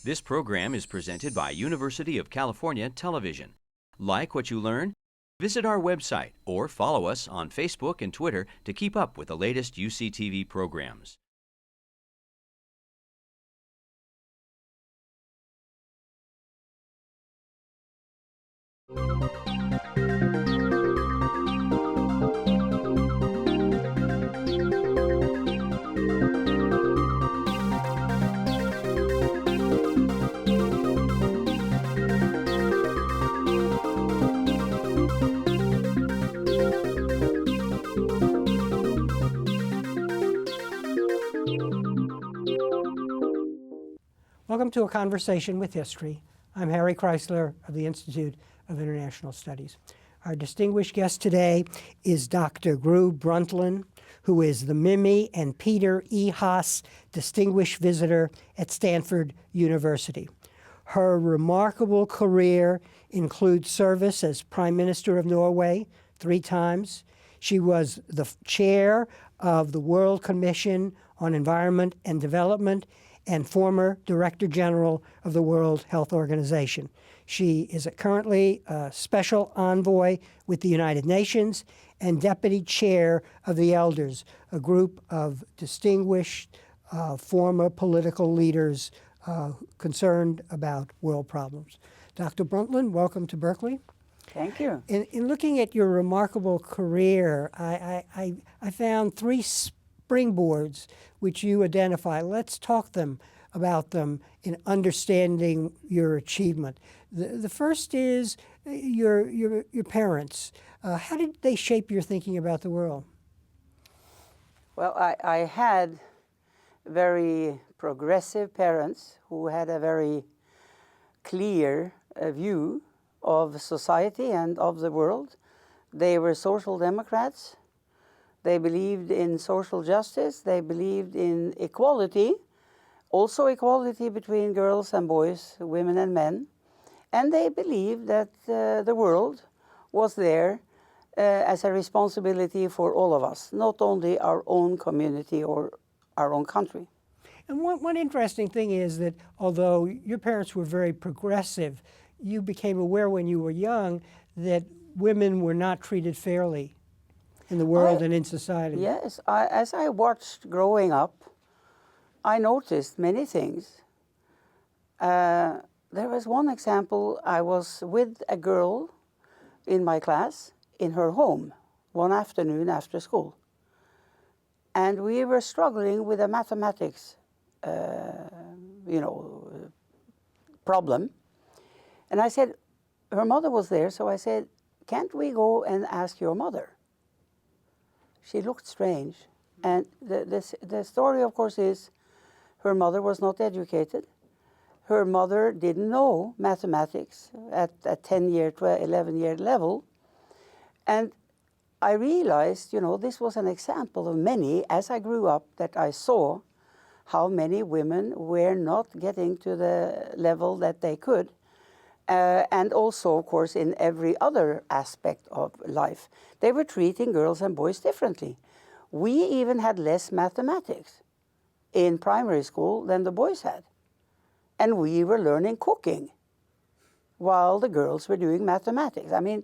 This program is presented by University of California Television. Like what you learn? Visit our website or follow us on Facebook and Twitter to keep up with the latest UCTV programs. Welcome to A Conversation with History. I'm Harry Chrysler of the Institute of International Studies. Our distinguished guest today is Dr. Gro Brundtland, who is the Mimi and Peter E. Haas Distinguished Visitor at Stanford University. Her remarkable career includes service as Prime Minister of Norway 3 times. She was the chair of the World Commission on Environment and Development and former Director General of the World Health Organization. She is currently a special envoy with the United Nations and deputy chair of the Elders, a group of distinguished former political leaders concerned about world problems. Dr. Brundtland, welcome to Berkeley. Thank you. In looking at your remarkable career, I found 3 springboards which you identify. Let's talk about them in understanding your achievement. The first is your parents. How did they shape your thinking about the world? Well, I had very progressive parents who had a very clear view of society and of the world. They were social democrats. They believed in social justice. They believed in equality, also equality between girls and boys, women and men. And they believed that the world was there as a responsibility for all of us, not only our own community or our own country. And one interesting thing is that although your parents were very progressive, you became aware when you were young that women were not treated fairly in the world and in society. Yes, as I watched growing up, I noticed many things. There was one example. I was with a girl in my class in her home one afternoon after school. And we were struggling with a mathematics problem. And I said, her mother was there, so I said, can't we go and ask your mother? She looked strange. And the story, of course, is her mother was not educated. Her mother didn't know mathematics at a 10-year, 11-year level. And I realized, this was an example of many, as I grew up, that I saw how many women were not getting to the level that they could. And also, of course, in every other aspect of life. They were treating girls and boys differently. We even had less mathematics in primary school than the boys had. And we were learning cooking while the girls were doing mathematics. I mean,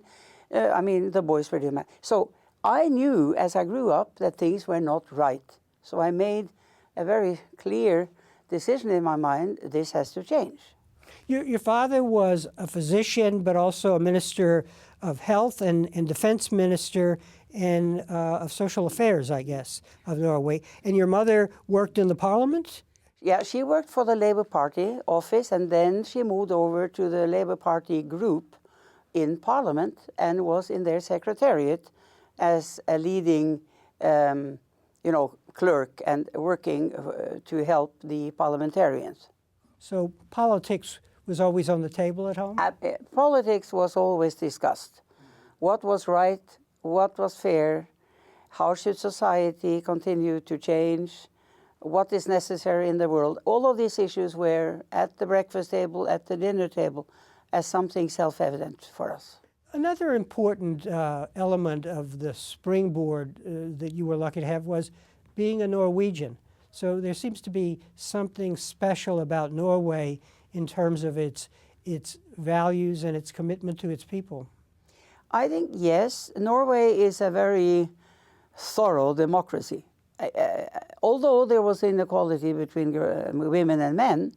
the boys were doing math. So I knew as I grew up that things were not right. So I made a very clear decision in my mind, this has to change. Your father was a physician, but also a minister of health and defense minister and of social affairs, I guess, of Norway. And your mother worked in the parliament? Yeah, she worked for the Labour Party office, and then she moved over to the Labour Party group in parliament and was in their secretariat as a leading, clerk and working to help the parliamentarians. So politics was always on the table at home? Politics was always discussed. What was right, what was fair, how should society continue to change, what is necessary in the world. All of these issues were at the breakfast table, at the dinner table, as something self-evident for us. Another important element of the springboard that you were lucky to have was being a Norwegian. So there seems to be something special about Norway in terms of its values and its commitment to its people? I think yes. Norway is a very thorough democracy. Although there was inequality between women and men,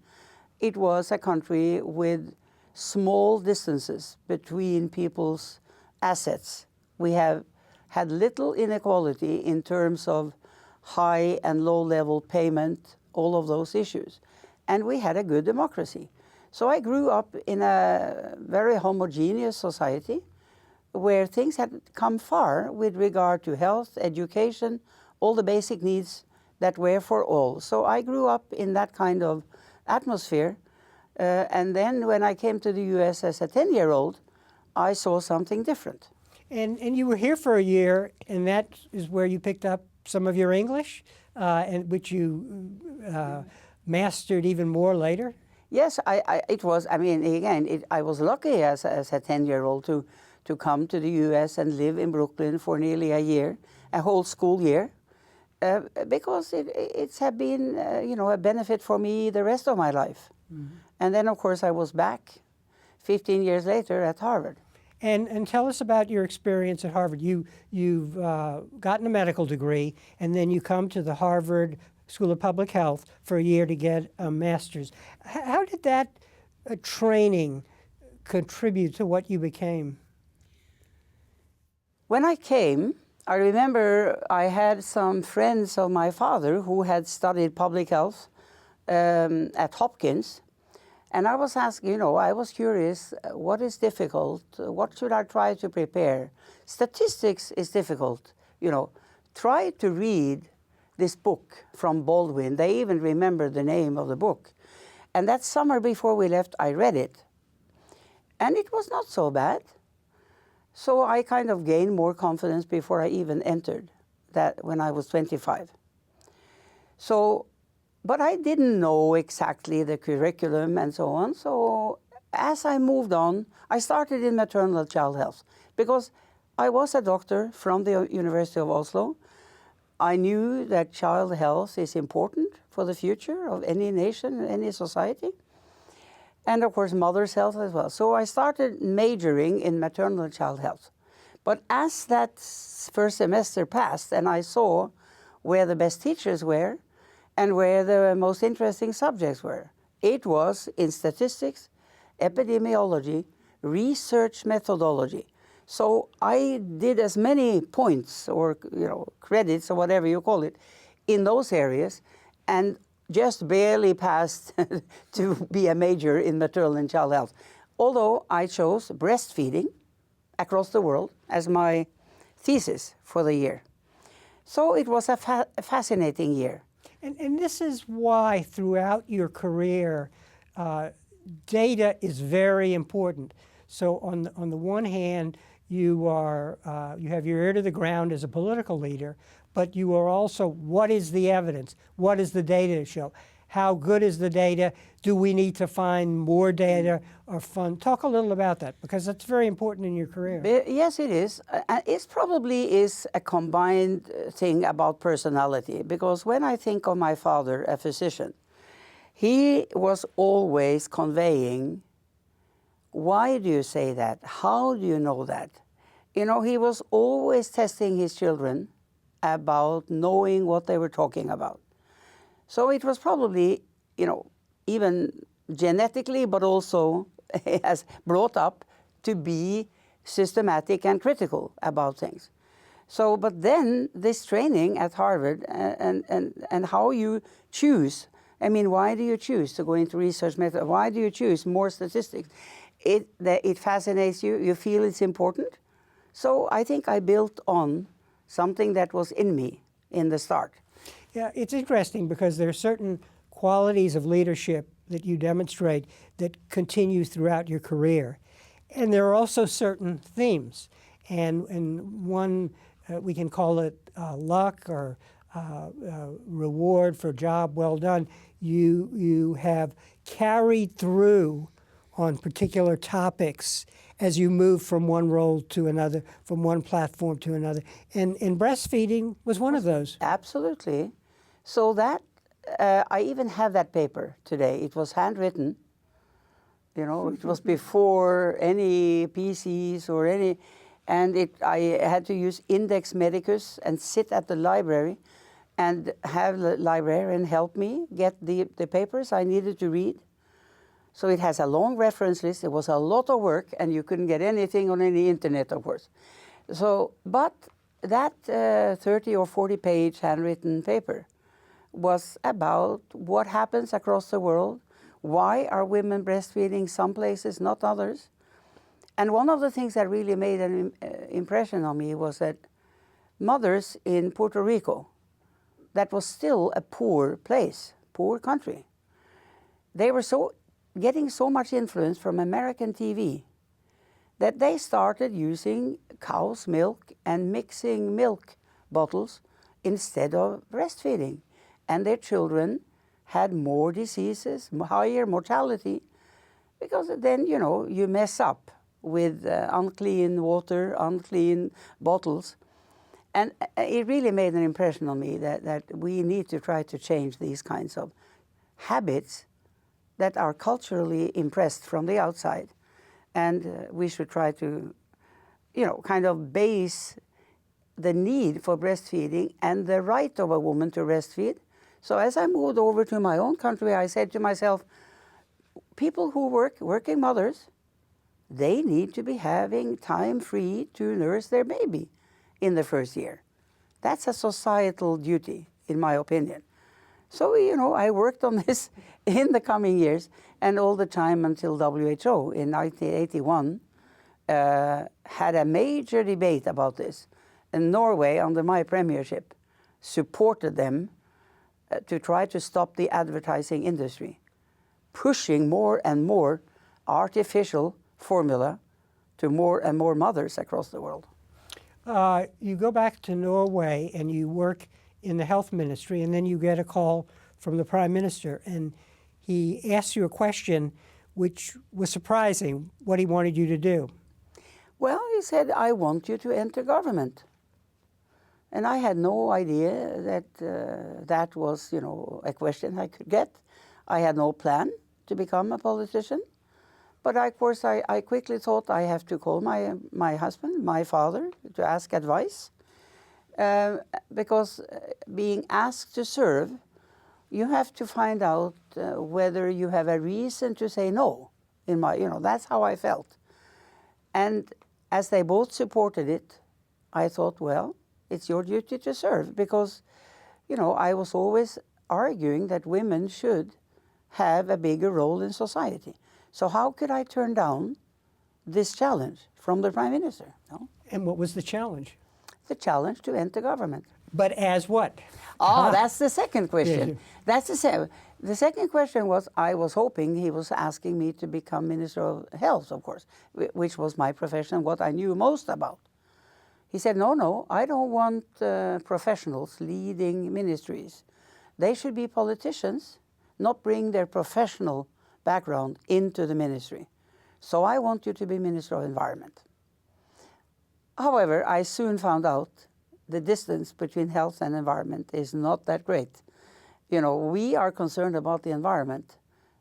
it was a country with small distances between people's assets. We have had little inequality in terms of high and low level payment, all of those issues. And we had a good democracy. So I grew up in a very homogeneous society where things had come far with regard to health, education, all the basic needs that were for all. So I grew up in that kind of atmosphere. And then when I came to the US as a 10-year-old, I saw something different. And you were here for a year, and that is where you picked up some of your English, and which you mastered even more later? Yes, it was, I mean, again, I was lucky as a 10-year-old to come to the US and live in Brooklyn for nearly a year, a whole school year, because it's have been, a benefit for me the rest of my life. Mm-hmm. And then, of course, I was back 15 years later at Harvard. And tell us about your experience at Harvard. You've gotten a medical degree, and then you come to the Harvard School of Public Health for a year to get a master's. How did that training contribute to what you became? When I came, I remember I had some friends of my father who had studied public health at Hopkins. And I was asking, I was curious, what is difficult? What should I try to prepare? Statistics is difficult. Try to read this book from Baldwin. They even remember the name of the book. And that summer before we left, I read it. And it was not so bad. So I kind of gained more confidence before I even entered that when I was 25. But I didn't know exactly the curriculum and so on. So as I moved on, I started in maternal child health because I was a doctor from the University of Oslo. I knew that child health is important for the future of any nation, any society. And of course, mother's health as well. So I started majoring in maternal child health. But as that first semester passed and I saw where the best teachers were, and where the most interesting subjects were. It was in statistics, epidemiology, research methodology. So I did as many points or credits or whatever you call it in those areas and just barely passed to be a major in maternal and child health. Although I chose breastfeeding across the world as my thesis for the year. So it was a fascinating year. And this is why throughout your career, data is very important. So on the one hand, you have your ear to the ground as a political leader, but you are also, what is the evidence? What does the data show? How good is the data? Do we need to find more data or fund? Talk a little about that, because that's very important in your career. Yes, it is. It probably is a combined thing about personality, because when I think of my father, a physician, he was always conveying, why do you say that? How do you know that? He was always testing his children about knowing what they were talking about. So it was probably, even genetically, but also as brought up to be systematic and critical about things. So, but then this training at Harvard and how you choose, why do you choose to go into research method? Why do you choose more statistics? It fascinates you, you feel it's important. So I think I built on something that was in me in the start. Yeah, it's interesting because there are certain qualities of leadership that you demonstrate that continue throughout your career. And there are also certain themes. And one, we can call it luck or reward for job well done. You have carried through on particular topics as you move from one role to another, from one platform to another. And breastfeeding was one of those. Absolutely. So that, I even have that paper today. It was handwritten You know, it was before any PCs or any, and I had to use Index Medicus and sit at the library and have the librarian help me get the papers I needed to read. So it has a long reference list. It was a lot of work, and you couldn't get anything on any internet, of course. So, but that 30 or 40 page handwritten paper was about what happens across the world. Why are women breastfeeding some places, not others? And one of the things that really made an impression on me was that mothers in Puerto Rico, that was still a poor place, poor country, they were getting so much influence from American TV that they started using cow's milk and mixing milk bottles instead of breastfeeding. And their children had more diseases, higher mortality, because then, you know, you mess up with unclean water, unclean bottles. And it really made an impression on me that we need to try to change these kinds of habits that are culturally impressed from the outside. And we should try to, you know, kind of base the need for breastfeeding and the right of a woman to breastfeed. So as I moved over to my own country, I said to myself, people who working mothers, they need to be having time free to nurse their baby in the first year. That's a societal duty, in my opinion. So, you know, I worked on this in the coming years and all the time until WHO in 1981 had a major debate about this. And Norway, under my premiership, supported them to try to stop the advertising industry, pushing more and more artificial formula to more and more mothers across the world. You go back to Norway and you work in the health ministry, and then you get a call from the Prime Minister, and he asks you a question which was surprising, what he wanted you to do. Well, he said, I want you to enter government. And I had no idea that that was, you know, a question I could get. I had no plan to become a politician. But of course, I quickly thought I have to call my husband, my father, to ask advice. Because being asked to serve, you have to find out whether you have a reason to say no. You know, that's how I felt. And as they both supported it, I thought, well, it's your duty to serve, because, you know, I was always arguing that women should have a bigger role in society. So how could I turn down this challenge from the Prime Minister? No? And what was the challenge? The challenge to enter government. But as what? Oh, that's the second question. That's the second question was, I was hoping he was asking me to become Minister of Health, of course, which was my profession, what I knew most about. He said, no, I don't want professionals leading ministries. They should be politicians, not bring their professional background into the ministry. So I want you to be Minister of Environment. However, I soon found out the distance between health and environment is not that great. You know, we are concerned about the environment,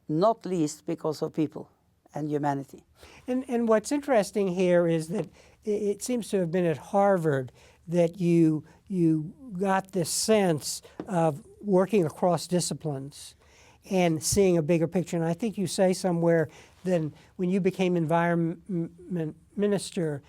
not least because of people and humanity. And what's interesting here is that it seems to have been at Harvard that you got this sense of working across disciplines and seeing a bigger picture. And I think you say somewhere that when you became environment minister,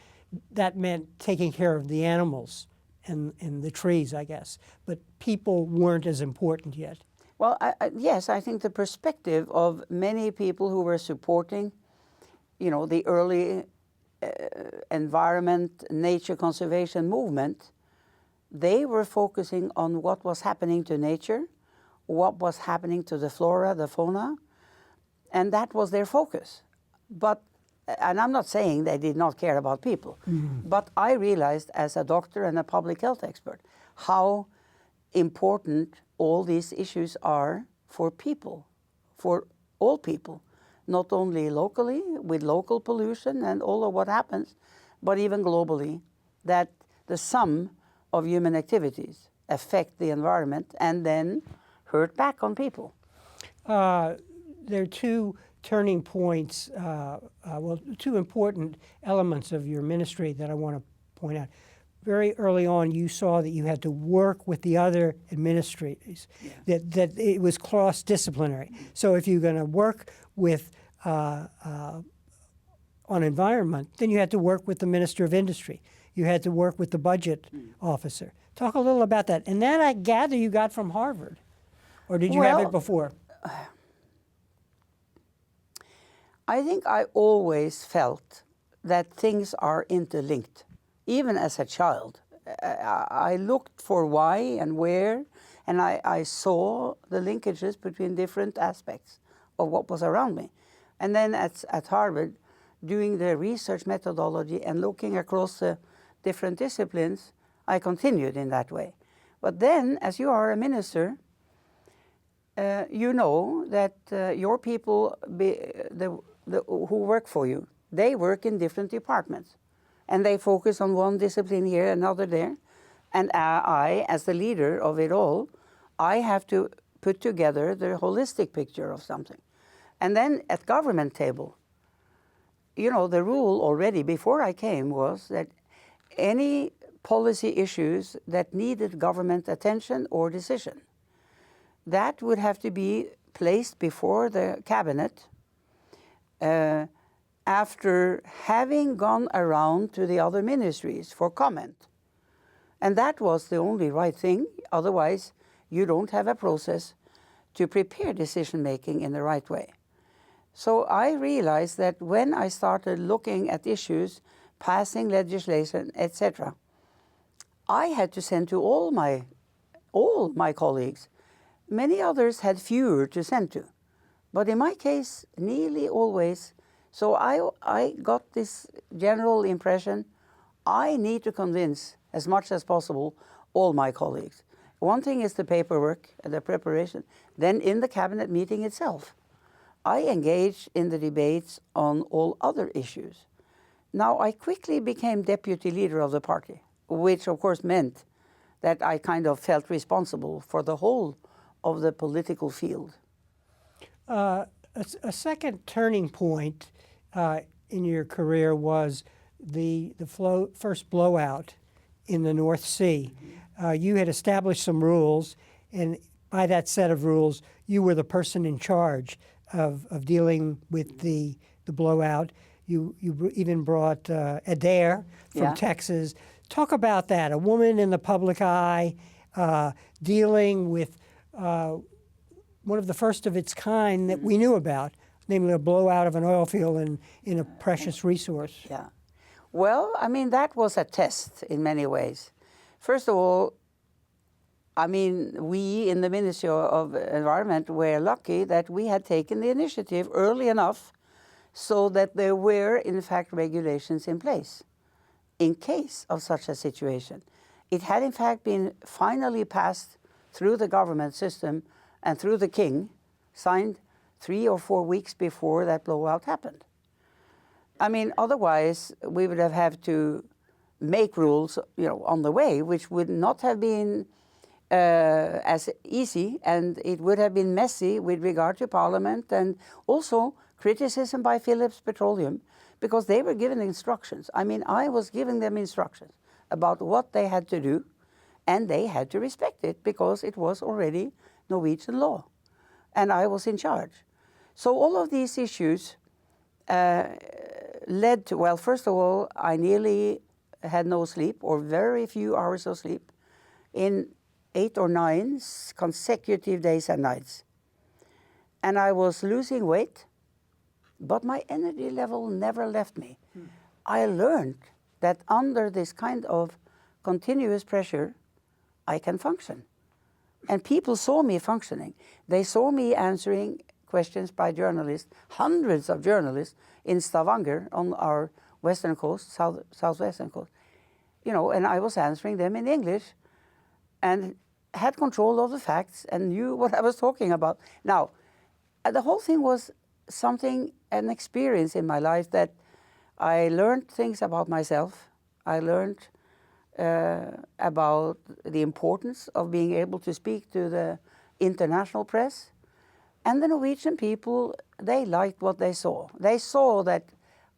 that meant taking care of the animals and the trees, I guess. But people weren't as important yet. Well, yes, I think the perspective of many people who were supporting, you know, the early environment, nature conservation movement, they were focusing on what was happening to nature, what was happening to the flora, the fauna, and that was their focus. But, and I'm not saying they did not care about people, but I realized as a doctor and a public health expert how important all these issues are for people, for all people, not only locally with local pollution and all of what happens, but even globally, that the sum of human activities affect the environment and then hurt back on people. There are two turning points, well, two important elements of your ministry that I want to point out. Very early on, you saw that you had to work with the other administrators, that it was cross-disciplinary. So if you're going to work with on environment, then you had to work with the Minister of Industry. You had to work with the budget officer. Talk a little about that. And that, I gather, you got from Harvard. Or did you have it before? I think I always felt that things are interlinked. Even as a child, I looked for why and where, and I saw the linkages between different aspects of what was around me. And then at Harvard, doing the research methodology and looking across the different disciplines, I continued in that way. But then, as you are a minister, you know that your people who work for you, they work in different departments. And they focus on one discipline here, another there. And I, as the leader of it all, I have to put together the holistic picture of something. And then at government table, you know, the rule already before I came was that any policy issues that needed government attention or decision, that would have to be placed before the cabinet after having gone around to the other ministries for comment. And that was the only right thing. Otherwise, you don't have a process to prepare decision-making in the right way. So I realized that when I started looking at issues, passing legislation, etc., I had to send to all my colleagues. Many others had fewer to send to. But in my case, nearly always. So I got this general impression, I need to convince as much as possible all my colleagues. One thing is the paperwork and the preparation. Then in the cabinet meeting itself, I engaged in the debates on all other issues. Now, I quickly became deputy leader of the party, which of course meant that I kind of felt responsible for the whole of the political field. A second turning point in your career was the first blowout in the North Sea. You had established some rules, and by that set of rules, you were the person in charge of dealing with the blowout. You even brought Adair from Texas. Talk about that, a woman in the public eye dealing with one of the first of its kind that we knew about, namely a blowout of an oil field in a precious resource. Yeah. Well, I mean, that was a test in many ways. First of all, I mean, we in the Ministry of Environment were lucky that we had taken the initiative early enough so that there were, in fact, regulations in place in case of such a situation. It had, in fact, been finally passed through the government system and through the king, signed 3 or 4 weeks before that blowout happened. I mean, otherwise, we would have had to make rules, you know, on the way, which would not have been as easy, and it would have been messy with regard to Parliament, and also criticism by Phillips Petroleum, because they were given instructions. I mean, I was giving them instructions about what they had to do, and they had to respect it because it was already Norwegian law, and I was in charge. So all of these issues led to, well, first of all, I nearly had no sleep, or very few hours of sleep, in 8 or 9 consecutive days and nights. And I was losing weight, but my energy level never left me. I learned that under this kind of continuous pressure, I can function. And people saw me functioning. They saw me answering questions by journalists, hundreds of journalists in Stavanger on our western coast, southwestern coast. You know, and I was answering them in English and had control of the facts and knew what I was talking about. Now, the whole thing was something, an experience in my life that I learned things about myself. I learned about the importance of being able to speak to the international press. And the Norwegian people, they liked what they saw. They saw that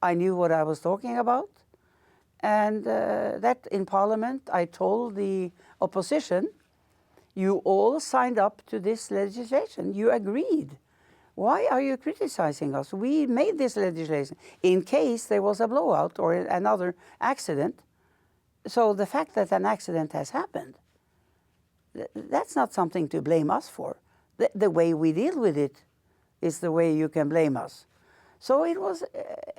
I knew what I was talking about, and that in Parliament I told the opposition, you all signed up to this legislation. You agreed. Why are you criticizing us? We made this legislation in case there was a blowout or another accident. So the fact that an accident has happened, that's not something to blame us for. The way we deal with it is the way you can blame us. So it was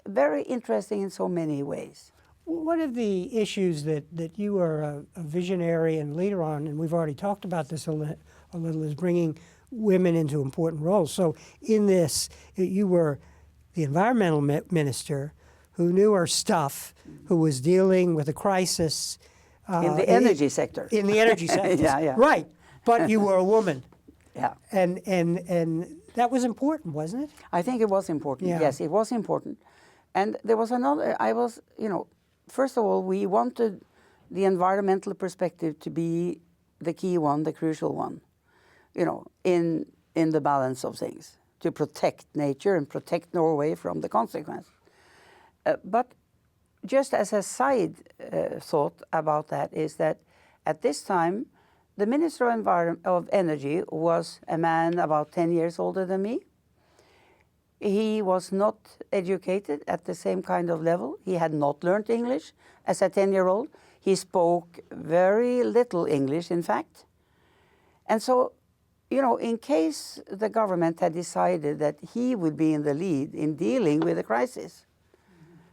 very interesting in so many ways. One of the issues that you are a visionary and leader on, and we've already talked about this a little, is bringing women into important roles. So in this, you were the environmental minister who knew her stuff, who was dealing with a crisis. In the energy sector. In the energy sector. Yeah. Right. But you were a woman. Yeah. And that was important, wasn't it? I think it was important. Yeah. Yes, it was important. And there was another, first of all, we wanted the environmental perspective to be the key one, the crucial one, in the balance of things, to protect nature and protect Norway from the consequence. But just as a side thought about that is that at this time, the Minister of Energy was a man about 10 years older than me. He was not educated at the same kind of level. He had not learned English as a 10-year-old. He spoke very little English, in fact. And so, in case the government had decided that he would be in the lead in dealing with the crisis,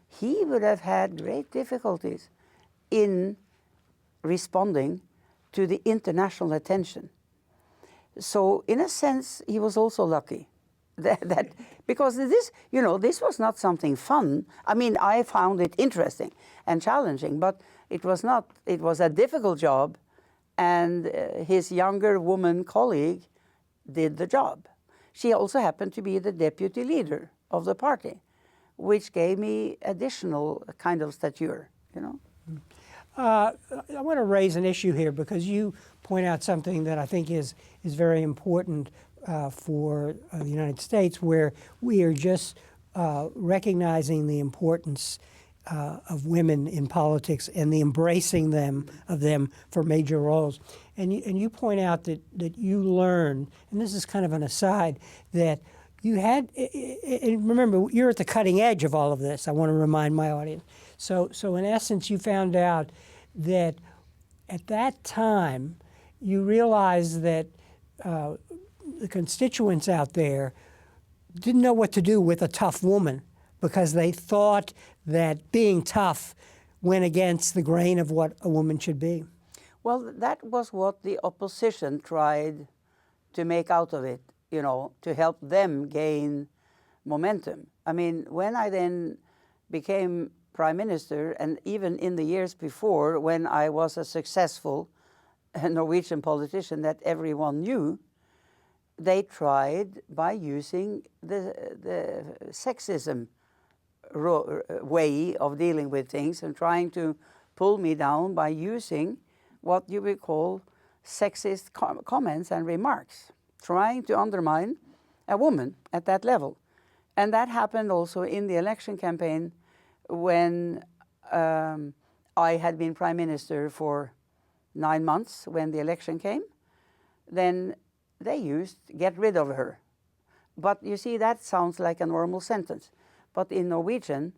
he would have had great difficulties in responding to the international attention. So in a sense, he was also lucky that because this was not something fun. I mean, I found it interesting and challenging, but it was not. It was a difficult job, and his younger woman colleague did the job. She also happened to be the deputy leader of the party, which gave me additional kind of stature, I want to raise an issue here because you point out something that I think is very important for the United States, where we are just recognizing the importance of women in politics and the embracing of them for major roles. And you point out that you learn, and this is kind of an aside, that you had, and remember, you're at the cutting edge of all of this. I want to remind my audience. So in essence, you found out that at that time, you realized that the constituents out there didn't know what to do with a tough woman because they thought that being tough went against the grain of what a woman should be. Well, that was what the opposition tried to make out of it, to help them gain momentum. I mean, when I then became Prime Minister, and even in the years before, when I was a successful Norwegian politician that everyone knew, they tried by using the sexism way of dealing with things and trying to pull me down by using what you would call sexist comments and remarks, trying to undermine a woman at that level. And that happened also in the election campaign when I had been Prime Minister for 9 months when the election came. Then they used get rid of her. But you see, that sounds like a normal sentence. But in Norwegian,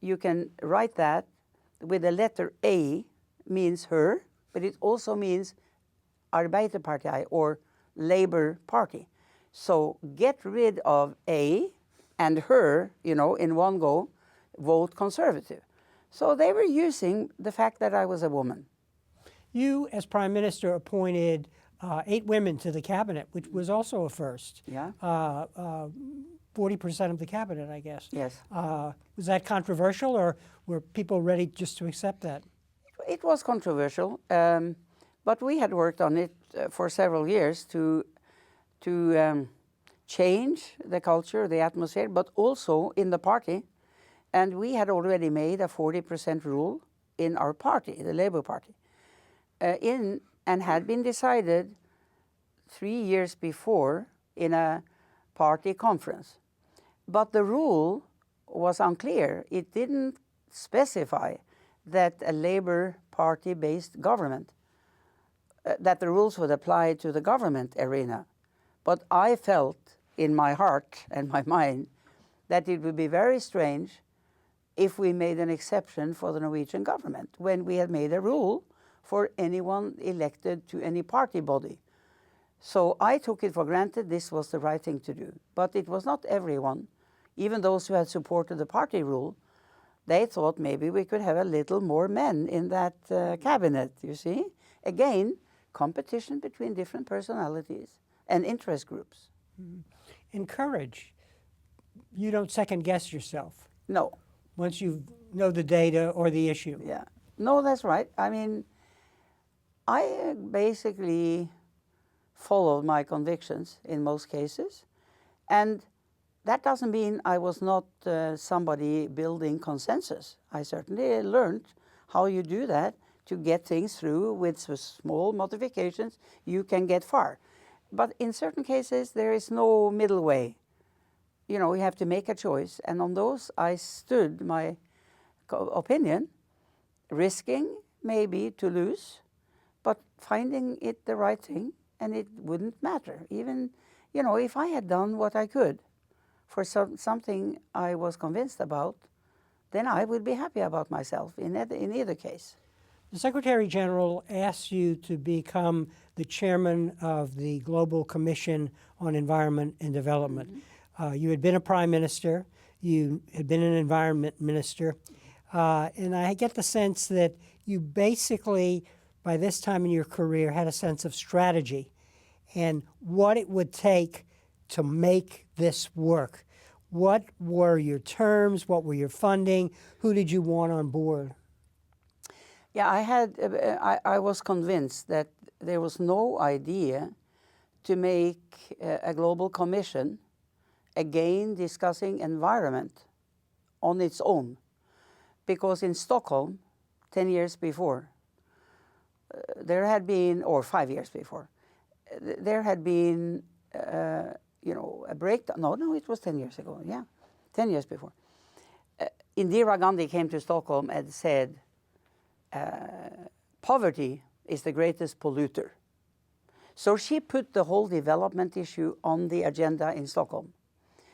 you can write that with the letter A means her, but it also means Arbeiderpartiet or Labour Party. So get rid of A and her, in one go, vote Conservative. So they were using the fact that I was a woman. You, as Prime Minister, appointed 8 women to the cabinet, which was also a first. Yeah. 40% of the cabinet, I guess. Yes. Was that controversial, or were people ready just to accept that? It was controversial, but we had worked on it for several years to change the culture, the atmosphere, but also in the party. And we had already made a 40% rule in our party, the Labour Party, and had been decided 3 years before in a party conference. But the rule was unclear. It didn't specify that a Labour Party-based government, that the rules would apply to the government arena. But I felt in my heart and my mind that it would be very strange if we made an exception for the Norwegian government when we had made a rule for anyone elected to any party body. So I took it for granted this was the right thing to do. But it was not everyone. Even those who had supported the party rule, they thought maybe we could have a little more men in that cabinet, you see. Again, competition between different personalities and interest groups. Mm-hmm. And courage. You don't second guess yourself. No. Once you know the data or the issue. Yeah. No, that's right. I mean, I basically followed my convictions in most cases. And that doesn't mean I was not somebody building consensus. I certainly learned how you do that to get things through with small modifications. You can get far. But in certain cases, there is no middle way. You know, you have to make a choice. And on those, I stood my opinion, risking maybe to lose, but finding it the right thing, and it wouldn't matter. Even, you know, if I had done what I could for something I was convinced about, then I would be happy about myself in either case. The Secretary General asked you to become the chairman of the Global Commission on Environment and Development. Mm-hmm. You had been a prime minister, you had been an environment minister, and I get the sense that you basically, by this time in your career, had a sense of strategy and what it would take to make this work. What were your terms? What were your funding? Who did you want on board? Yeah, I was convinced that there was no idea to make a global commission, again discussing environment on its own. Because in Stockholm, 10 years before, there had been, or 5 years before, there had been, you know, a breakdown. No, it was 10 years ago, yeah, 10 years before. Indira Gandhi came to Stockholm and said, poverty is the greatest polluter. So she put the whole development issue on the agenda in Stockholm.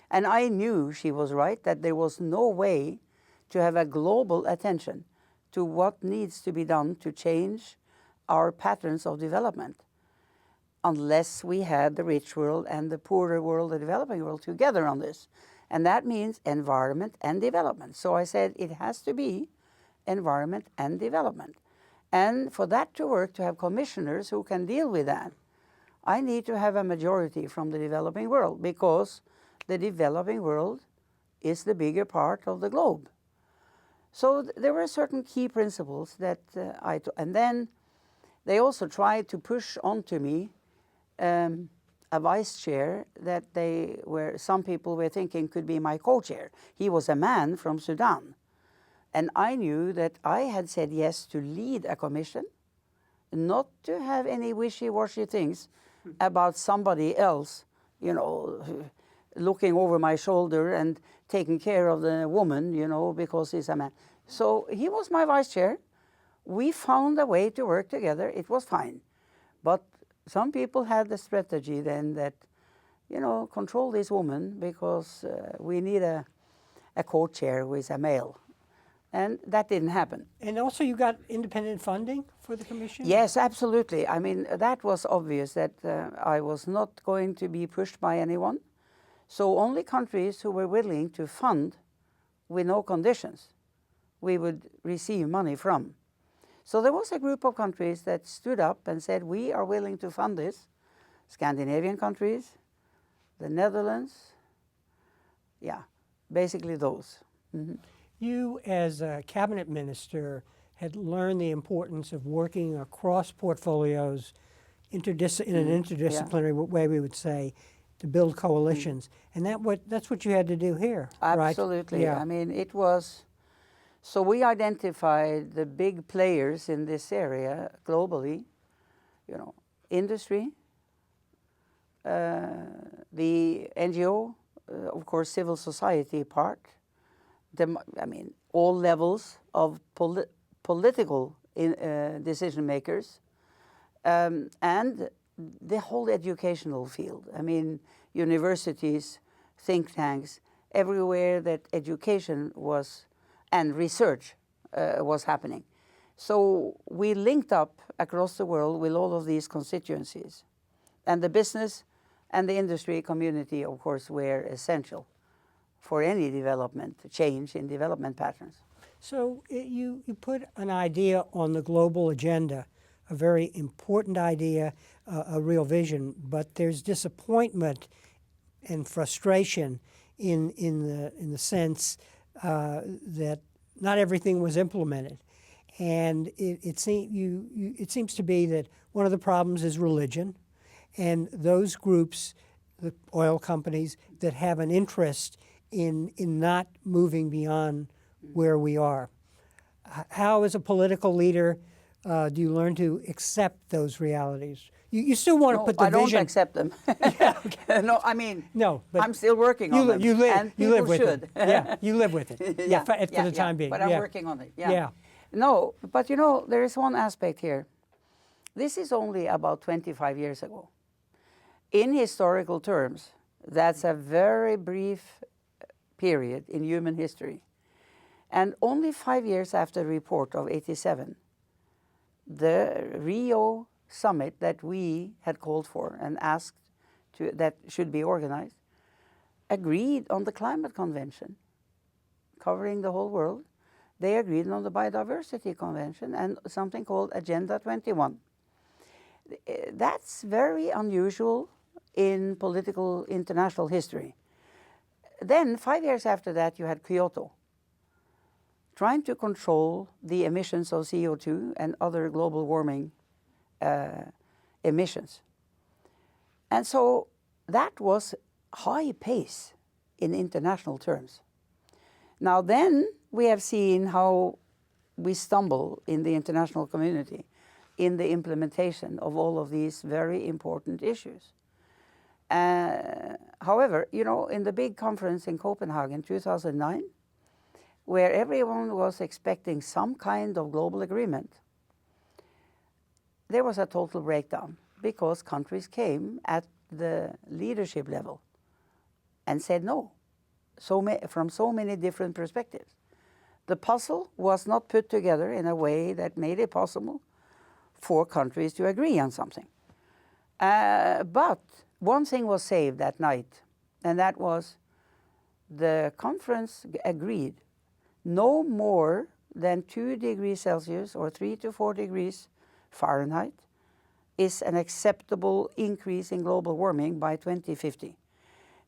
And I knew she was right, that there was no way to have a global attention to what needs to be done to change our patterns of development unless we had the rich world and the poorer world, the developing world, together on this. And that means environment and development. So I said it has to be environment and development. And for that to work, to have commissioners who can deal with that, I need to have a majority from the developing world, because the developing world is the bigger part of the globe. So there were certain key principles that and then they also tried to push onto me a vice chair that some people were thinking could be my co-chair. He was a man from Sudan. And I knew that I had said yes to lead a commission, not to have any wishy-washy things about somebody else, you know, looking over my shoulder and taking care of the woman, you know, because he's a man. So he was my vice chair. We found a way to work together. It was fine. But some people had the strategy then that, you know, control this woman because we need a co-chair who is a male. And that didn't happen. And also you got independent funding for the commission? Yes, absolutely. I mean, that was obvious that I was not going to be pushed by anyone. So only countries who were willing to fund with no conditions, we would receive money from. So there was a group of countries that stood up and said, we are willing to fund this. Scandinavian countries, the Netherlands, yeah, basically those. Mm-hmm. You, as a cabinet minister, had learned the importance of working across portfolios in an interdisciplinary way, we would say, to build coalitions. And that's what you had to do here, Absolutely. Right? Yeah. I mean, it was... So we identified the big players in this area globally, you know, industry, the NGO, of course, civil society part, all levels of political decision makers, and the whole educational field. I mean, universities, think tanks, everywhere that education was and research was happening. So we linked up across the world with all of these constituencies. And the business and the industry community, of course, were essential for any development, change in development patterns. So you put an idea on the global agenda, a very important idea, a real vision, but there's disappointment and frustration in the sense that not everything was implemented. And it seems to be that one of the problems is religion, and those groups, the oil companies, that have an interest in not moving beyond where we are. How, as a political leader, do you learn to accept those realities? You still want to put the vision. I don't accept them. Yeah, okay. No, I mean, no, but I'm still working on them. You live, and you live with should. it. Yeah, you live with it. Yeah, for the time being. But I'm working on it. Yeah. No, but you know, there is one aspect here. This is only about 25 years ago. In historical terms, that's a very brief period in human history. And only 5 years after the report of '87, the Rio summit that we had called for and asked that should be organized, agreed on the climate convention covering the whole world. They agreed on the biodiversity convention and something called Agenda 21. That's very unusual in political international history. Then 5 years after that, you had Kyoto, trying to control the emissions of CO2 and other global warming emissions. And so that was high pace in international terms. Now then we have seen how we stumble in the international community in the implementation of all of these very important issues. However, you know, in the big conference in Copenhagen 2009, where everyone was expecting some kind of global agreement, there was a total breakdown because countries came at the leadership level and said no, from so many different perspectives. The puzzle was not put together in a way that made it possible for countries to agree on something. But one thing was saved that night, and that was the conference agreed no more than 2 degrees Celsius or 3 to 4 degrees Fahrenheit is an acceptable increase in global warming by 2050.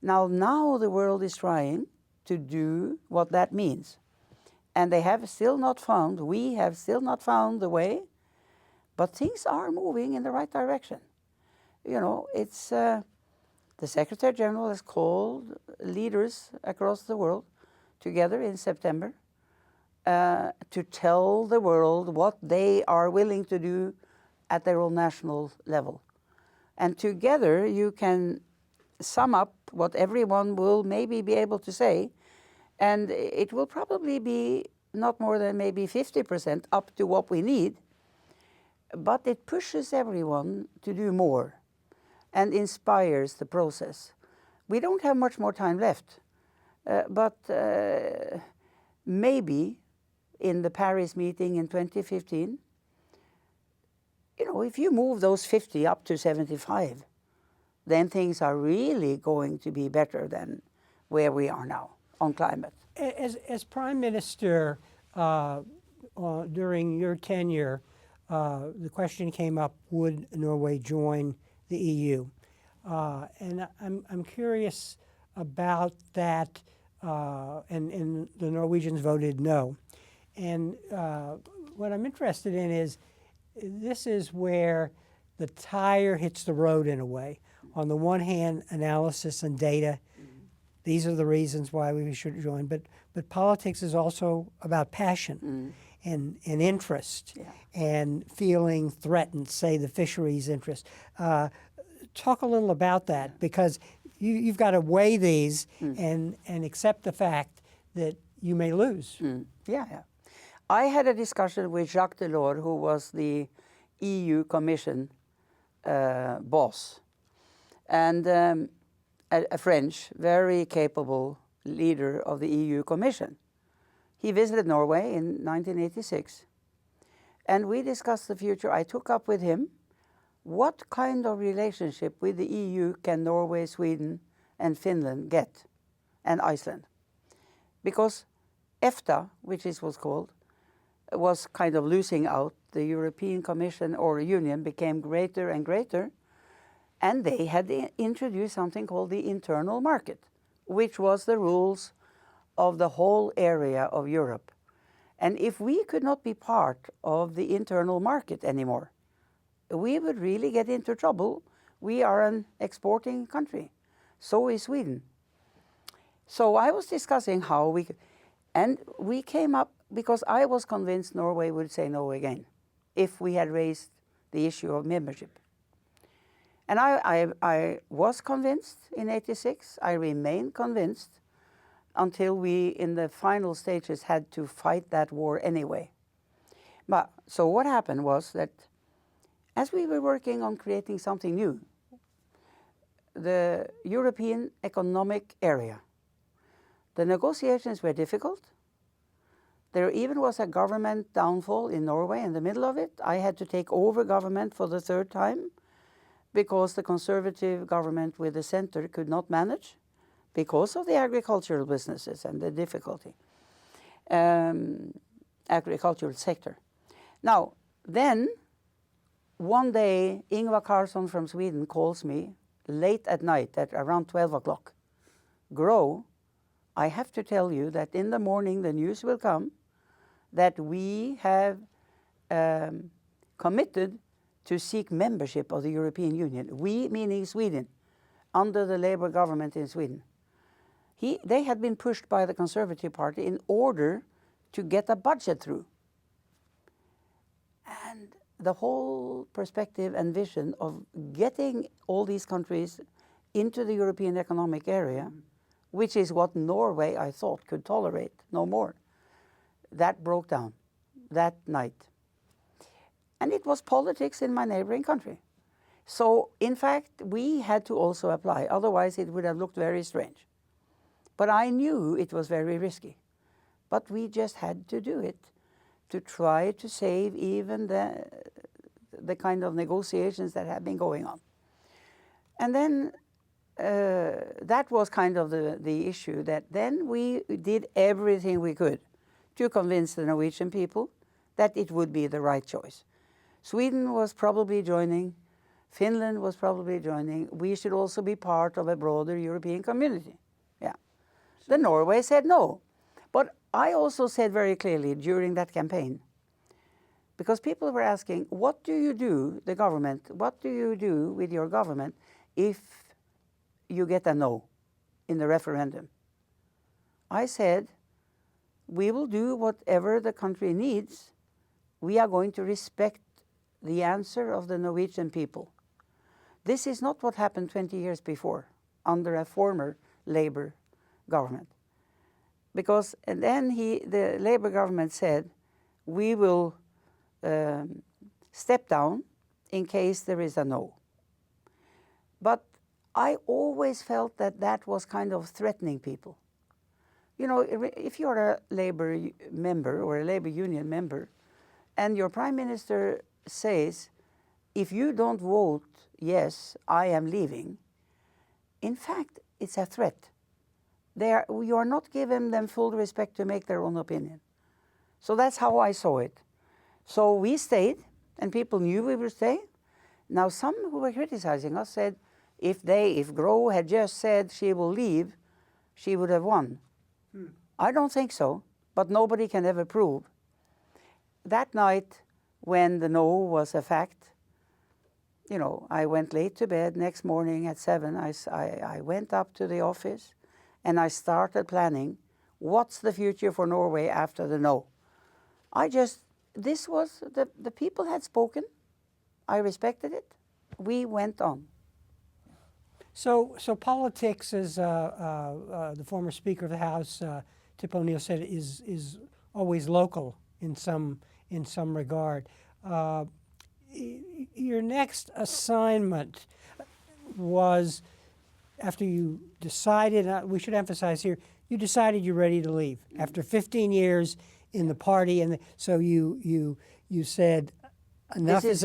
Now the world is trying to do what that means. And we have still not found the way, but things are moving in the right direction. You know, it's the Secretary General has called leaders across the world together in September to tell the world what they are willing to do at their own national level. And together you can sum up what everyone will maybe be able to say, and it will probably be not more than maybe 50% up to what we need, but it pushes everyone to do more and inspires the process. We don't have much more time left, but maybe in the Paris meeting in 2015, you know, if you move those 50 up to 75, then things are really going to be better than where we are now on climate. As Prime Minister, during your tenure, the question came up, would Norway join the EU? And I'm curious about that, and the Norwegians voted no. And what I'm interested in is, this is where the tire hits the road in a way. On the one hand, analysis and data, these are the reasons why we should join, but politics is also about passion and interest and feeling threatened, say the fisheries interest. talk a little about that, because you've got to weigh these and accept the fact that you may lose. Yeah. I had a discussion with Jacques Delors, who was the EU Commission boss, and a French, very capable leader of the EU Commission. He visited Norway in 1986, and we discussed the future. I took up with him what kind of relationship with the EU can Norway, Sweden, and Finland get, and Iceland. Because EFTA, which is what's called, was kind of losing out. The European Commission or Union became greater and greater, and they had introduced something called the internal market, which was the rules of the whole area of Europe. And if we could not be part of the internal market anymore, we would really get into trouble. We are an exporting country. So is Sweden. So I was discussing how we could, and we came up, because I was convinced Norway would say no again if we had raised the issue of membership. And I was convinced in '86. I remained convinced until we, in the final stages, had to fight that war anyway. But so what happened was that as we were working on creating something new, the European Economic Area, the negotiations were difficult. There even was a government downfall in Norway in the middle of it. I had to take over government for the third time because the conservative government with the center could not manage because of the agricultural businesses and the difficulty, agricultural sector. Now, then, one day, Ingvar Carlsson from Sweden calls me late at night at around 12 o'clock. Gro, I have to tell you that in the morning the news will come that we have committed to seek membership of the European Union. We, meaning Sweden, under the Labour government in Sweden. They had been pushed by the Conservative Party in order to get a budget through. And the whole perspective and vision of getting all these countries into the European Economic Area, which is what Norway, I thought, could tolerate no more, that broke down that night. And it was politics in my neighboring country. So, in fact, we had to also apply, otherwise it would have looked very strange. But I knew it was very risky. But we just had to do it to try to save even the kind of negotiations that had been going on. And then that was kind of the issue, that then we did everything we could to convince the Norwegian people that it would be the right choice. Sweden was probably joining, Finland was probably joining. We should also be part of a broader European community. Yeah. The Norway said no. But I also said very clearly during that campaign, because people were asking, what do you do, the government, what do you do with your government if you get a no in the referendum? I said, we will do whatever the country needs. We are going to respect the answer of the Norwegian people. This is not what happened 20 years before under a former Labour government. Because and then the Labour government said, we will step down in case there is a no. But I always felt that that was kind of threatening people. You know, if you're a Labour member or a Labour Union member, and your Prime Minister says, if you don't vote yes, I am leaving, in fact, it's a threat. You are not giving them full respect to make their own opinion. So that's how I saw it. So we stayed, and people knew we would stay. Now some who were criticizing us said, if Gro had just said she will leave, she would have won. I don't think so, but nobody can ever prove. That night, when the no was a fact, you know, I went late to bed. Next morning at 7, I went up to the office and I started planning, what's the future for Norway after the no? This was, the people had spoken. I respected it. We went on. So politics, as the former Speaker of the House, Tip O'Neill, said, is always local in some regard. Your next assignment was after you decided. We should emphasize here, you decided you're ready to leave after 15 years in the party, and so you said, enough This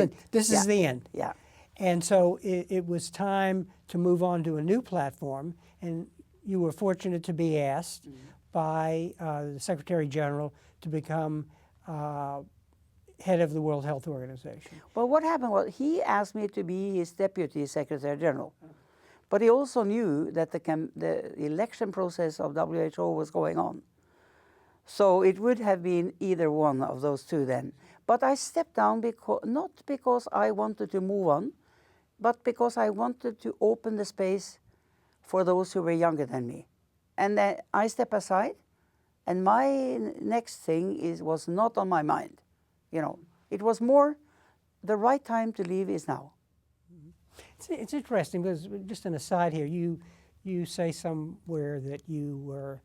is the end. Yeah. And so it was time to move on to a new platform, and you were fortunate to be asked by the Secretary General to become head of the World Health Organization. Well, what happened was he asked me to be his Deputy Secretary General. But he also knew that the election process of WHO was going on. So it would have been either one of those two then. But I stepped down not because I wanted to move on, but because I wanted to open the space for those who were younger than me. And then I step aside, and my next thing was not on my mind. You know, it was more the right time to leave is now. It's interesting because, just an aside here, you say somewhere that you were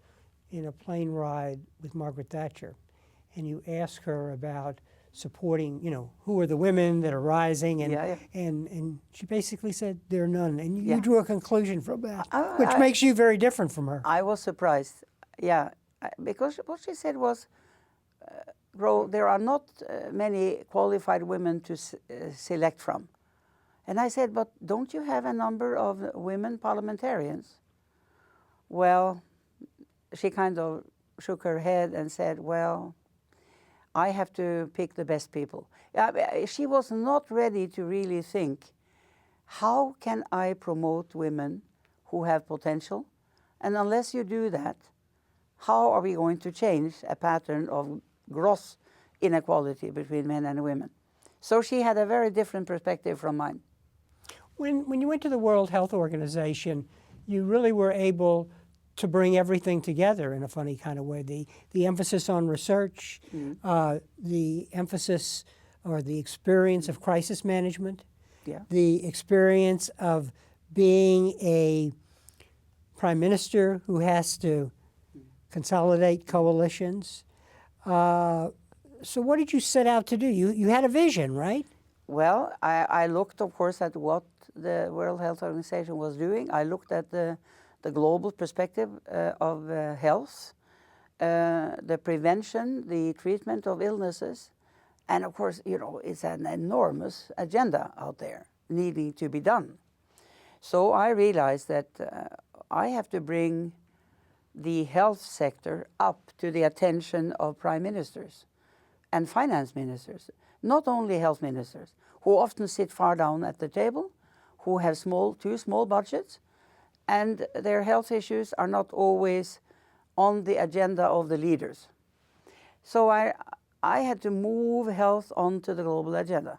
in a plane ride with Margaret Thatcher, and you ask her about supporting, who are the women that are rising, and she basically said there are none, and you drew a conclusion from that, which makes you very different from her. I was surprised, because what she said was, Gro, there are not many qualified women to select from. And I said, but don't you have a number of women parliamentarians? Well, she kind of shook her head and said, well, I have to pick the best people. She was not ready to really think, how can I promote women who have potential? And unless you do that, how are we going to change a pattern of gross inequality between men and women? So she had a very different perspective from mine. When you went to the World Health Organization, you really were able to bring everything together in a funny kind of way. The emphasis on research, the emphasis or the experience of crisis management, the experience of being a prime minister who has to consolidate coalitions. So what did you set out to do? You had a vision, right? Well, I looked, of course, at what the World Health Organization was doing. I looked at the global perspective of health, the prevention, the treatment of illnesses. And of course, it's an enormous agenda out there needing to be done. So I realized that I have to bring the health sector up to the attention of prime ministers and finance ministers, not only health ministers, who often sit far down at the table, who have too small budgets, and their health issues are not always on the agenda of the leaders. So I had to move health onto the global agenda,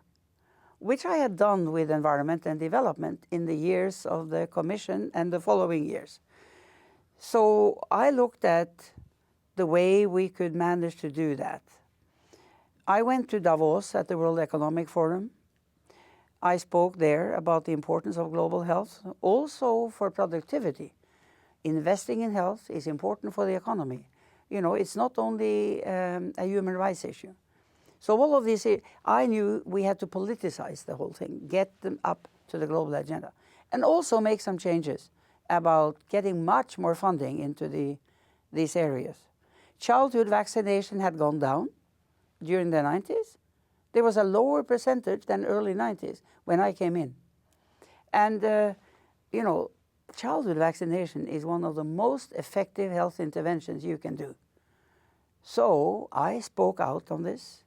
which I had done with environment and development in the years of the Commission and the following years. So I looked at the way we could manage to do that. I went to Davos at the World Economic Forum. I spoke there about the importance of global health, also for productivity. Investing in health is important for the economy. It's not only a human rights issue. So all of this, I knew we had to politicize the whole thing, get them up to the global agenda, and also make some changes about getting much more funding into these areas. Childhood vaccination had gone down during the 90s. There was a lower percentage than early 90s when I came in. And, childhood vaccination is one of the most effective health interventions you can do. So I spoke out on this,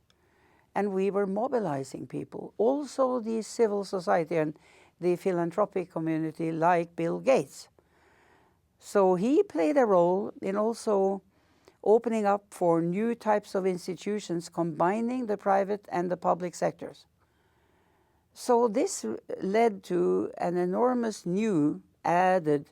and we were mobilizing people, also the civil society and the philanthropic community like Bill Gates. So he played a role in also opening up for new types of institutions, combining the private and the public sectors. So this led to an enormous new added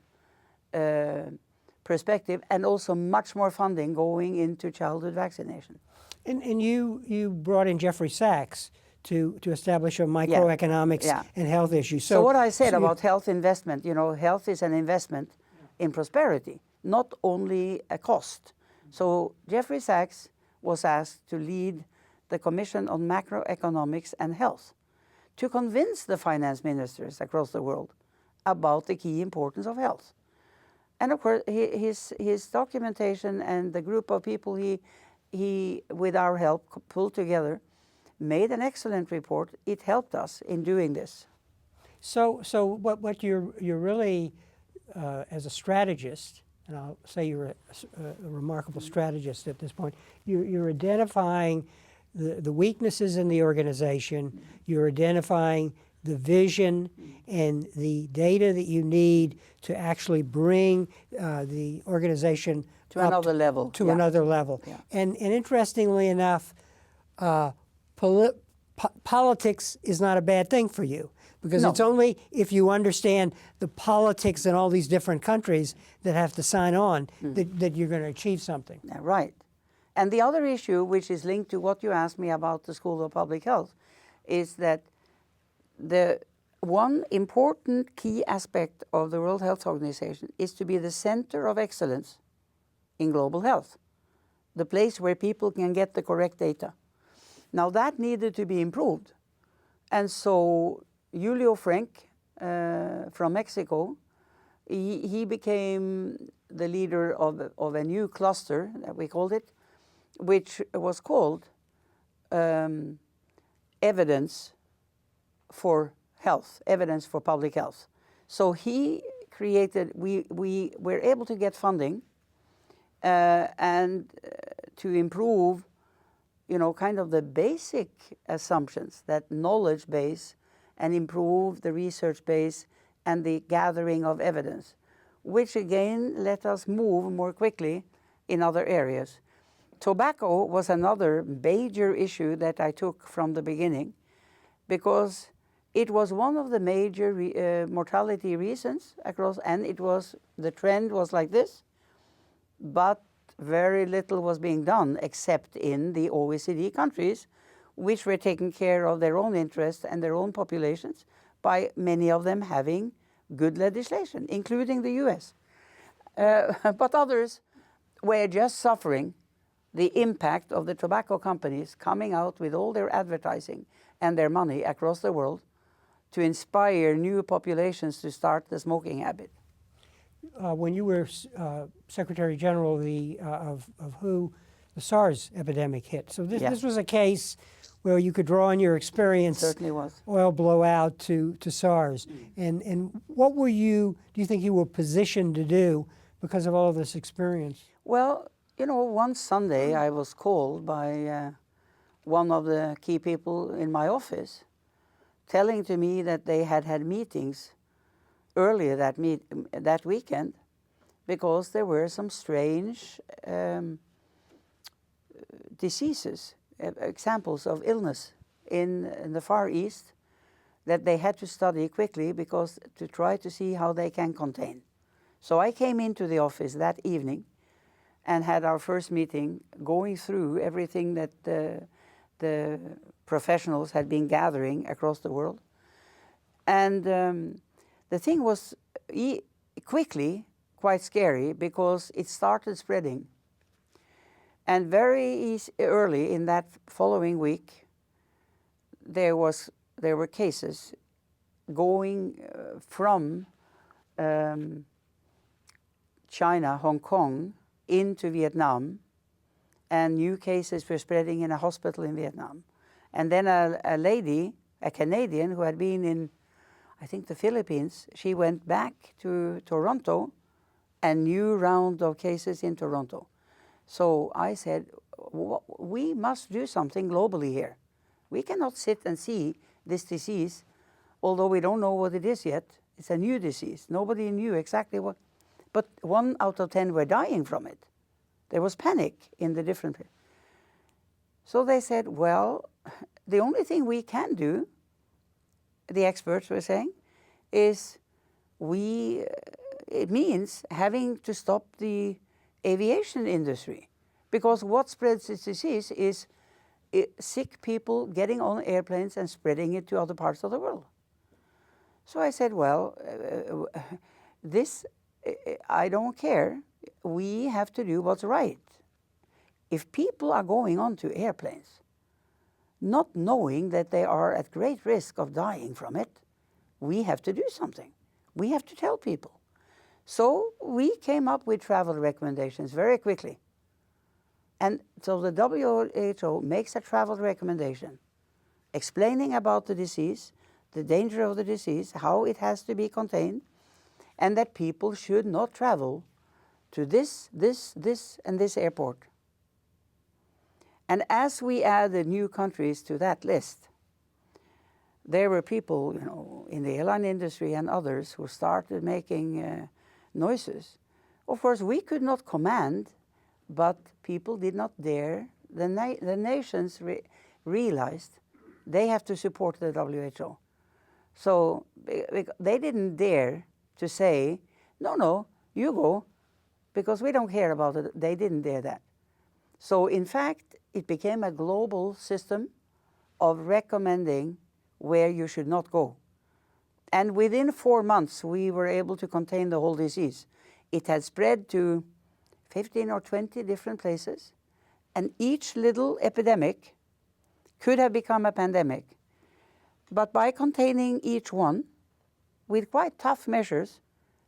perspective, and also much more funding going into childhood vaccination. And you brought in Jeffrey Sachs to establish a microeconomics Yeah. and health issue. So what I said so about health investment, health is an investment in prosperity, not only a cost. So Jeffrey Sachs was asked to lead the Commission on Macroeconomics and Health to convince the finance ministers across the world about the key importance of health. And of course, his documentation and the group of people he with our help, pulled together, made an excellent report. It helped us in doing this. So what you're really, as a strategist, and I'll say you're a remarkable strategist at this point, you're identifying the weaknesses in the organization, you're identifying the vision and the data that you need to actually bring the organization to another level. To another level. Yeah. And interestingly enough, politics is not a bad thing for you, because No. it's only if you understand the politics in all these different countries that have to sign on that you're going to achieve something. Yeah, right. And the other issue, which is linked to what you asked me about the School of Public Health, is that the one important key aspect of the World Health Organization is to be the center of excellence in global health, the place where people can get the correct data. Now that needed to be improved. And so Julio Frenk from Mexico, he became the leader of a new cluster, that we called it, which was called Evidence for Health, Evidence for Public Health. So he created, we were able to get funding and to improve, kind of the basic assumptions, that knowledge base, and improve the research base and the gathering of evidence, which again let us move more quickly in other areas. Tobacco was another major issue that I took from the beginning, because it was one of the major mortality reasons across, and the trend was like this, but very little was being done except in the OECD countries, which were taking care of their own interests and their own populations by many of them having good legislation, including the US. But others were just suffering the impact of the tobacco companies coming out with all their advertising and their money across the world to inspire new populations to start the smoking habit. When you were Secretary General of WHO, the SARS epidemic hit. So this was a case where you could draw on your experience. Certainly was. Oil blowout to SARS. And what do you think you were positioned to do because of all of this experience? Well, one Sunday I was called by one of the key people in my office, telling to me that they had meetings earlier that weekend, because there were some strange diseases, examples of illness in the Far East, that they had to study quickly because to try to see how they can contain. So I came into the office that evening and had our first meeting, going through everything that the professionals had been gathering across the world. And the thing was quickly quite scary, because it started spreading. And very early in that following week, there were cases going from China, Hong Kong, into Vietnam, and new cases were spreading in a hospital in Vietnam. And then a lady, a Canadian who had been in, I think, the Philippines, she went back to Toronto, a new round of cases in Toronto. So I said, we must do something globally here. We cannot sit and see this disease, although we don't know what it is yet. It's a new disease. Nobody knew exactly what, but 1 out of 10 were dying from it. There was panic in the different. So they said, well, the only thing we can do, the experts were saying, is it means having to stop the aviation industry, because what spreads this disease is sick people getting on airplanes and spreading it to other parts of the world. So I said, well, this, I don't care. We have to do what's right. If people are going onto airplanes, not knowing that they are at great risk of dying from it, we have to do something. We have to tell people. So we came up with travel recommendations very quickly. And so the WHO makes a travel recommendation explaining about the disease, the danger of the disease, how it has to be contained, and that people should not travel to this, and this airport. And as we added new countries to that list, there were people, you know, in the airline industry and others who started making noises. Of course, we could not command, but people did not dare. The nations realized they have to support the WHO. So they didn't dare to say, no, you go, because we don't care about it. They didn't dare that. So in fact, it became a global system of recommending where you should not go. And within 4 months, we were able to contain the whole disease. It had spread to 15 or 20 different places, and each little epidemic could have become a pandemic. But by containing each one with quite tough measures,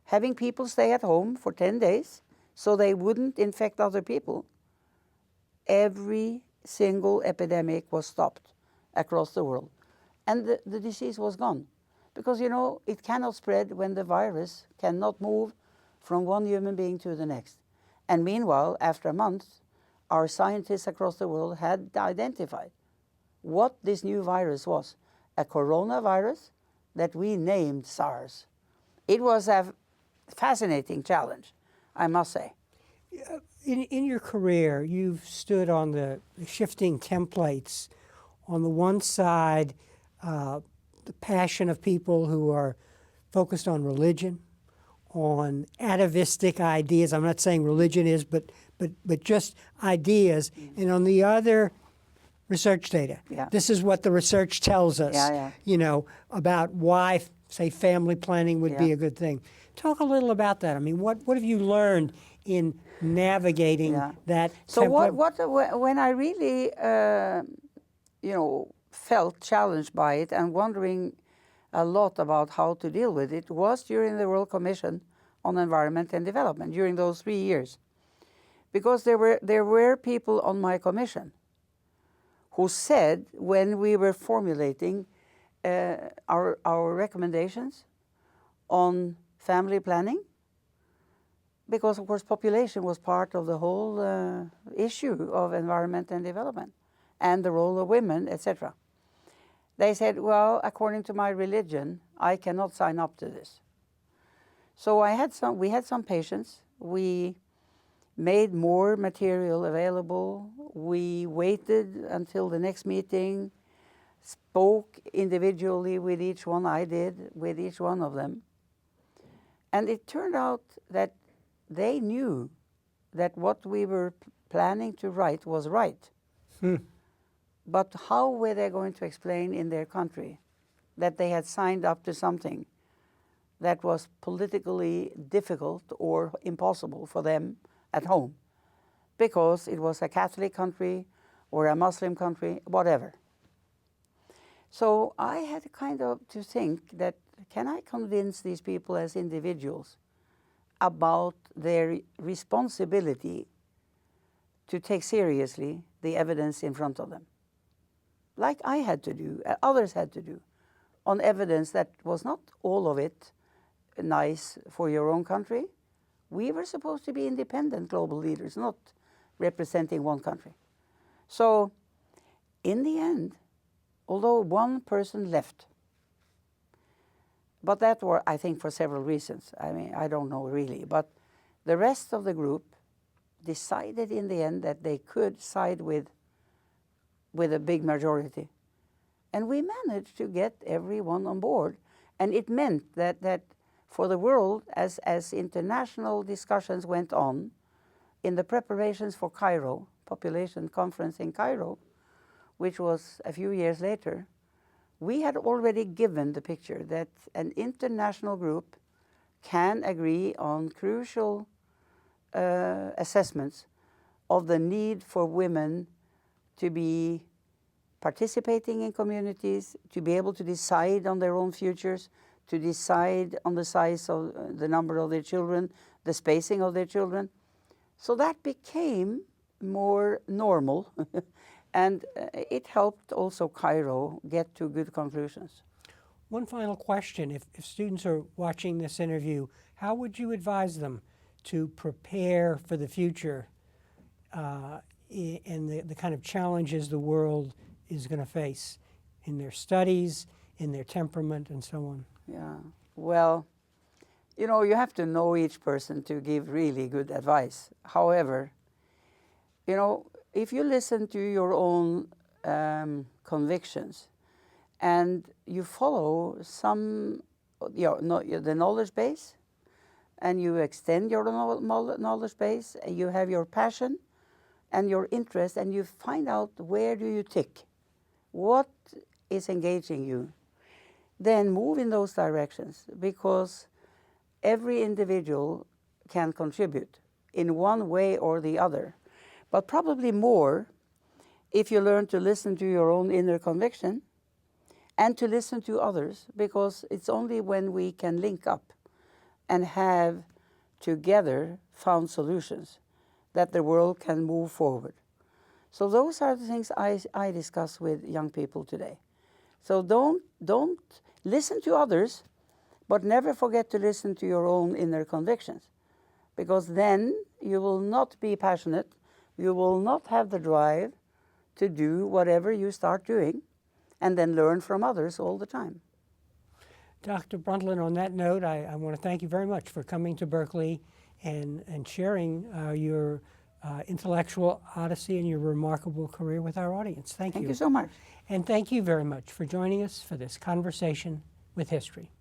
having people stay at home for 10 days so they wouldn't infect other people, every single epidemic was stopped across the world. And the disease was gone. Because, you know, it cannot spread when the virus cannot move from one human being to the next. And meanwhile, after a month, our scientists across the world had identified what this new virus was, a coronavirus that we named SARS. It was a fascinating challenge, I must say. In your career, you've stood on the shifting templates. On the one side, the passion of people who are focused on religion, on atavistic ideas. I'm not saying religion is, but just ideas. And on the other, research data. Yeah. This is what the research tells us, you know, about why, say, family planning would be a good thing. Talk a little about that. I mean, what have you learned in navigating that So template? when I really, you know, felt challenged by it and wondering a lot about how to deal with it was during the World Commission on Environment and Development during those 3 years, because there were people on my commission who said when we were formulating our recommendations on family planning, because of course population was part of the whole issue of environment and development and the role of women, etc. They said, well, according to my religion, I cannot sign up to this. So we had some patience. We made more material available. We waited until the next meeting, spoke individually with each one. I did with each one of them. And it turned out that they knew that what we were planning to write was right. But how were they going to explain in their country that they had signed up to something that was politically difficult or impossible for them at home? Because it was a Catholic country or a Muslim country, whatever. So I had kind of to think that, can I convince these people as individuals about their responsibility to take seriously the evidence in front of them? Like I had to do, others had to do, on evidence that was not all of it nice for your own country. We were supposed to be independent global leaders, not representing one country. So in the end, although one person left, but that were, I think, for several reasons. I mean, I don't know really, but the rest of the group decided in the end that they could side with a big majority. And we managed to get everyone on board. And it meant that for the world, as international discussions went on, in the preparations for Cairo, population conference in Cairo, which was a few years later, we had already given the picture that an international group can agree on crucial assessments of the need for women to be participating in communities, to be able to decide on their own futures, to decide on the size of the number of their children, the spacing of their children. So that became more normal and it helped also Cairo get to good conclusions. One final question. If students are watching this interview, how would you advise them to prepare for the future and the kind of challenges the world is going to face in their studies, in their temperament, and so on? Yeah, well, you know, you have to know each person to give really good advice. However, you know, if you listen to your own convictions and you follow some, the knowledge base, and you extend your knowledge base, and you have your passion and your interest, and you find out where do you tick, what is engaging you, then move in those directions, because every individual can contribute in one way or the other, but probably more if you learn to listen to your own inner conviction and to listen to others, because it's only when we can link up and have together found solutions that the world can move forward. So those are the things I discuss with young people today. So don't listen to others, but never forget to listen to your own inner convictions, because then you will not be passionate, you will not have the drive to do whatever you start doing, and then learn from others all the time. Dr. Brundtland, on that note, I want to thank you very much for coming to Berkeley and sharing your intellectual odyssey and your remarkable career with our audience. Thank you. Thank you so much. And thank you very much for joining us for this conversation with history.